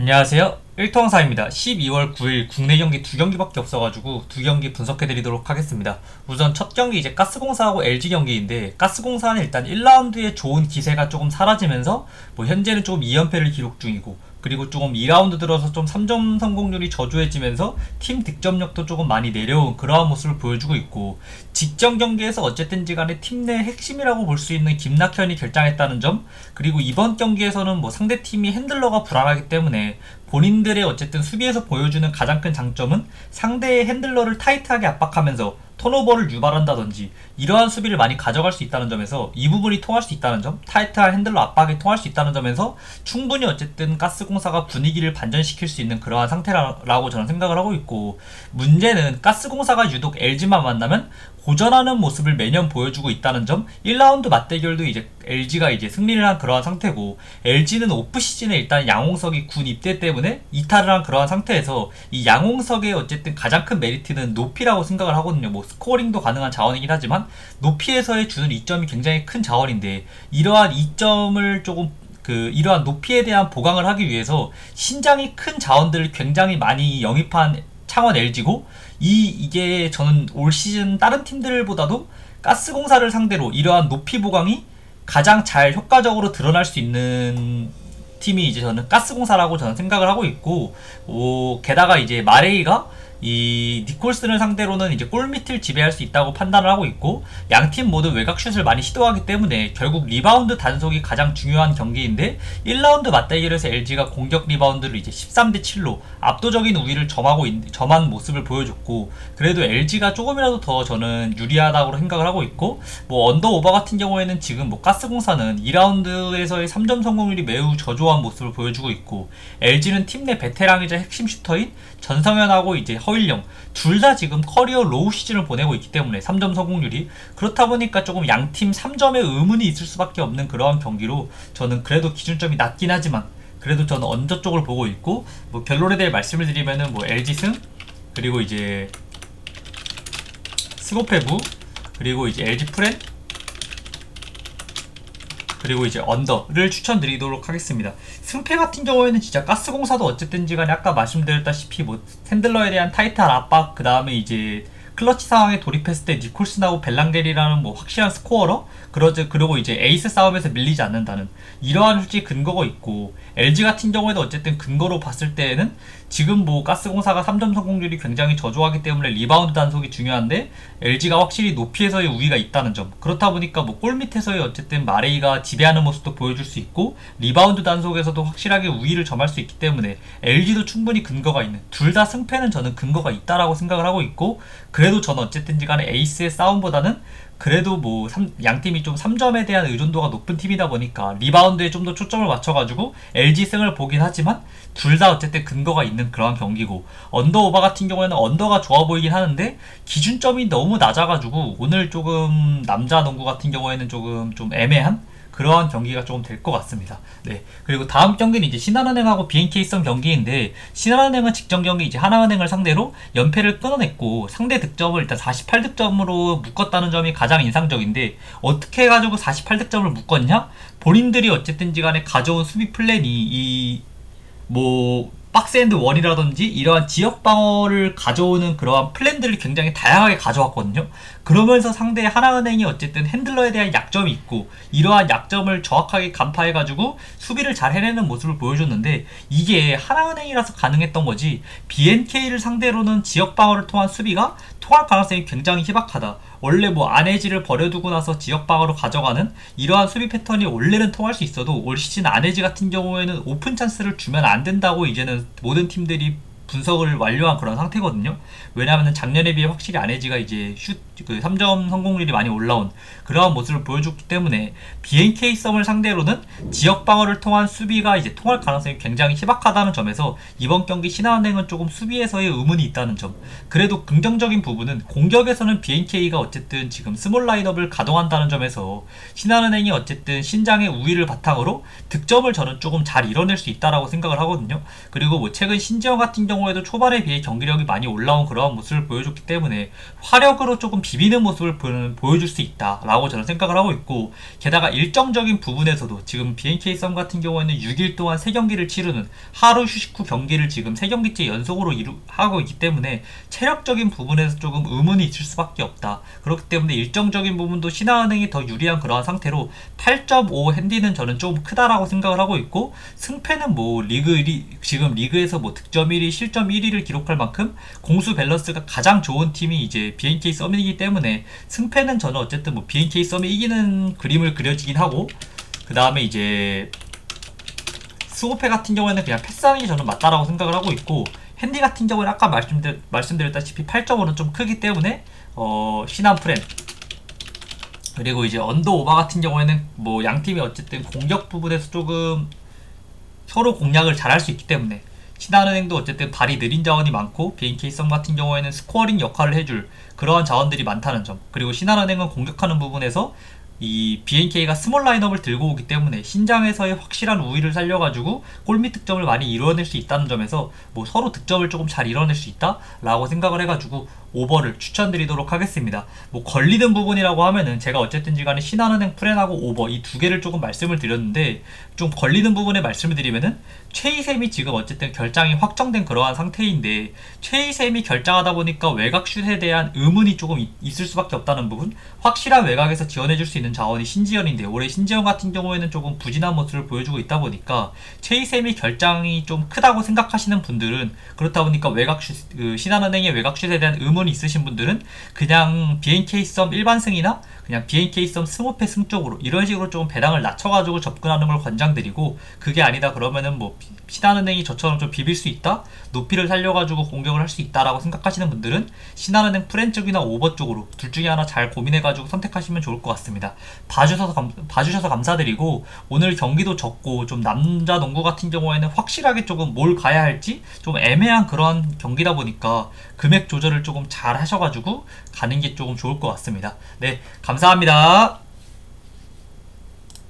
안녕하세요. 1통사입니다. 12월 9일 국내 경기 두 경기밖에 없어가지고 두 경기 분석해드리도록 하겠습니다. 우선 첫 경기 이제 가스공사하고 LG 경기인데, 가스공사는 일단 1라운드에 좋은 기세가 조금 사라지면서 현재는 조금 2연패를 기록 중이고, 그리고 조금 2라운드 들어서 좀 3점 성공률이 저조해지면서 팀 득점력도 조금 많이 내려온 그러한 모습을 보여주고 있고, 직전 경기에서 어쨌든지 간에 팀 내 핵심이라고 볼 수 있는 김낙현이 결장했다는 점, 그리고 이번 경기에서는 상대팀이 핸들러가 불안하기 때문에 본인들의 어쨌든 수비에서 보여주는 가장 큰 장점은 상대의 핸들러를 타이트하게 압박하면서 턴오버를 유발한다든지 이러한 수비를 많이 가져갈 수 있다는 점에서, 이 부분이 통할 수 있다는 점, 타이트한 핸들러 압박이 통할 수 있다는 점에서 충분히 어쨌든 가스공사가 분위기를 반전시킬 수 있는 그러한 상태라고 저는 생각을 하고 있고, 문제는 가스공사가 유독 LG만 만나면 고전하는 모습을 매년 보여주고 있다는 점. 1라운드 맞대결도 이제 LG가 이제 승리를 한 그러한 상태고, LG는 오프시즌에 일단 양홍석이 군 입대 때문에 이탈을 한 그러한 상태에서, 이 양홍석의 어쨌든 가장 큰 메리트는 높이라고 생각을 하거든요. 스코어링도 가능한 자원이긴 하지만 높이에서의 주는 이점이 굉장히 큰 자원인데, 이러한 이점을 조금 이러한 높이에 대한 보강을 하기 위해서 신장이 큰 자원들을 굉장히 많이 영입한 창원 LG고, 이게 저는 올 시즌 다른 팀들보다도 가스공사를 상대로 이러한 높이 보강이 가장 잘 효과적으로 드러날 수 있는 팀이 이제 저는 가스공사라고 저는 생각을 하고 있고, 게다가 이제 마레이가 이 니콜슨을 상대로는 이제 골밑을 지배할 수 있다고 판단을 하고 있고, 양팀 모두 외곽슛을 많이 시도하기 때문에 결국 리바운드 단속이 가장 중요한 경기인데, 1라운드 맞대결에서 LG가 공격 리바운드를 이제 13대 7로 압도적인 우위를 점한 모습을 보여줬고, 그래도 LG가 조금이라도 더 저는 유리하다고 생각을 하고 있고, 언더오버 같은 경우에는 지금 가스공사는 2라운드에서의 3점 성공률이 매우 저조한 모습을 보여주고 있고, LG는 팀 내 베테랑이자 핵심 슈터인 전성현하고 이제 허일영 둘 다 지금 커리어 로우 시즌을 보내고 있기 때문에 3점 성공률이, 그렇다 보니까 조금 양팀 3점에 의문이 있을 수밖에 없는 그러한 경기로, 저는 그래도 기준점이 낮긴 하지만 그래도 저는 언더 쪽을 보고 있고, 결론에 대해 말씀을 드리면은 LG 승, 그리고 이제 스고페부, 그리고 이제 LG 프렌, 그리고 이제 언더를 추천드리도록 하겠습니다. 승패 같은 경우에는 진짜 가스공사도 어쨌든지 간에 아까 말씀드렸다시피 핸들러에 대한 타이트한 압박, 그 다음에 이제 클러치 상황에 돌입했을 때 니콜슨하고 벨랑겔이라는 확실한 스코어러, 그리고 이제 에이스 싸움에서 밀리지 않는다는 이러한 솔직히 근거가 있고, LG 같은 경우에도 어쨌든 근거로 봤을 때에는 지금 가스공사가 3점 성공률이 굉장히 저조하기 때문에 리바운드 단속이 중요한데, LG가 확실히 높이에서의 우위가 있다는 점, 그렇다 보니까 골밑에서의 어쨌든 마레이가 지배하는 모습도 보여줄 수 있고, 리바운드 단속에서도 확실하게 우위를 점할 수 있기 때문에 LG도 충분히 근거가 있는, 둘 다 승패는 저는 근거가 있다라고 생각을 하고 있고, 그래도 저는 어쨌든지 간에 에이스의 싸움보다는 그래도 양팀이 좀 3점에 대한 의존도가 높은 팀이다 보니까 리바운드에 좀 더 초점을 맞춰가지고 LG 승을 보긴 하지만, 둘 다 어쨌든 근거가 있는 그러한 경기고, 언더오버 같은 경우에는 언더가 좋아 보이긴 하는데 기준점이 너무 낮아가지고 오늘 조금 남자 농구 같은 경우에는 조금 좀 애매한 그러한 경기가 조금 될 것 같습니다. 네. 그리고 다음 경기는 이제 신한은행하고 BNK성 경기인데, 신한은행은 직전 경기 이제 하나은행을 상대로 연패를 끊어냈고 상대 득점을 일단 48득점으로 묶었다는 점이 가장 인상적인데, 어떻게 해가지고 48득점을 묶었냐? 본인들이 어쨌든지 간에 가져온 수비 플랜이 박스앤드 원이라든지 이러한 지역 방어를 가져오는 그러한 플랜들을 굉장히 다양하게 가져왔거든요. 그러면서 상대 하나은행이 어쨌든 핸들러에 대한 약점이 있고, 이러한 약점을 정확하게 간파해가지고 수비를 잘 해내는 모습을 보여줬는데, 이게 하나은행이라서 가능했던 거지, BNK를 상대로는 지역 방어를 통한 수비가 통할 가능성이 굉장히 희박하다. 원래 안해지를 버려두고 나서 지역 방어로 가져가는 이러한 수비 패턴이 원래는 통할 수 있어도, 올 시즌 안해지 같은 경우에는 오픈 찬스를 주면 안 된다고 이제는 모든 팀들이 분석을 완료한 그런 상태거든요. 왜냐하면 작년에 비해 확실히 안해지가 이제 3점 성공률이 많이 올라온 그러한 모습을 보여줬기 때문에, BNK 썸을 상대로는 지역 방어를 통한 수비가 이제 통할 가능성이 굉장히 희박하다는 점에서 이번 경기 신한은행은 조금 수비에서의 의문이 있다는 점. 그래도 긍정적인 부분은 공격에서는 BNK가 어쨌든 지금 스몰 라인업을 가동한다는 점에서 신한은행이 어쨌든 신장의 우위를 바탕으로 득점을 저는 조금 잘 이뤄낼 수 있다라고 생각을 하거든요. 그리고 최근 신지영 같은 경우에도 초반에 비해 경기력이 많이 올라온 그러한 모습을 보여줬기 때문에 화력으로 조금 비비는 모습을 보여줄 수 있다라고 저는 생각을 하고 있고, 게다가 일정적인 부분에서도 지금 BNK 썸 같은 경우에는 6일 동안 3경기를 치르는 하루 휴식 후 경기를 지금 3경기째 연속으로 하고 있기 때문에 체력적인 부분에서 조금 의문이 있을 수밖에 없다. 그렇기 때문에 일정적인 부분도 신한은행이 더 유리한 그러한 상태로 8.5 핸디는 저는 좀 크다라고 생각을 하고 있고, 승패는 뭐 리그 1위, 지금 리그에서 뭐 득점 1위, 실점 1위를 기록할 만큼 공수 밸런스가 가장 좋은 팀이 이제 BNK 썸이기 때문에 승패는 저는 어쨌든 뭐 BNK 썸이 이기는 그림을 그려지긴 하고, 그 다음에 이제 스모페 같은 경우에는 그냥 패스하는 게 저는 맞다라고 생각을 하고 있고, 핸디 같은 경우는 아까 말씀드렸다시피 8.5는 좀 크기 때문에 신한 프렌, 그리고 이제 언더 오바 같은 경우에는 뭐 양팀이 어쨌든 공격 부분에서 조금 서로 공략을 잘 할 수 있기 때문에, 신한은행도 어쨌든 발이 느린 자원이 많고 BNK 썸 같은 경우에는 스코어링 역할을 해줄 그러한 자원들이 많다는 점, 그리고 신한은행은 공격하는 부분에서 이 BNK가 스몰 라인업을 들고 오기 때문에 신장에서의 확실한 우위를 살려가지고 골밑 득점을 많이 이뤄낼 수 있다는 점에서 뭐 서로 득점을 조금 잘 이뤄낼 수 있다 라고 생각을 해가지고 오버를 추천드리도록 하겠습니다. 뭐 걸리는 부분이라고 하면은 제가 어쨌든지 간에 신한은행 프렌하고 오버 이 두 개를 조금 말씀을 드렸는데, 좀 걸리는 부분에 말씀을 드리면은 최희샘이 지금 어쨌든 결장이 확정된 그러한 상태인데, 최희샘이 결장하다 보니까 외곽슛에 대한 의문이 조금 있을 수밖에 없다는 부분, 확실한 외곽에서 지원해줄 수 있는 자원이 신지현인데 올해 신지현 같은 경우에는 조금 부진한 모습을 보여주고 있다 보니까 최희샘이 결장이 좀 크다고 생각하시는 분들은, 그렇다 보니까 외곽슛, 신한은행의 외곽슛에 대한 의문이 있으신 분들은 그냥 BNK 썸 일반승이나 그냥 BNK 썸 스모페 승 쪽으로 이런 식으로 좀 배당을 낮춰가지고 접근하는 걸 권장드리고, 그게 아니다 그러면은 뭐 신한은행이 저처럼 좀 비빌 수 있다, 높이를 살려가지고 공격을 할 수 있다라고 생각하시는 분들은 신한은행 프렌 쪽이나 오버 쪽으로 둘 중에 하나 잘 고민해가지고 선택하시면 좋을 것 같습니다. 봐주셔서 감사드리고, 오늘 경기도 적고 좀 남자 농구 같은 경우에는 확실하게 조금 뭘 가야 할지 좀 애매한 그런 경기다 보니까 금액 조절을 조금 잘 하셔가지고 가는 게 조금 좋을 것 같습니다. 네, 감사합니다.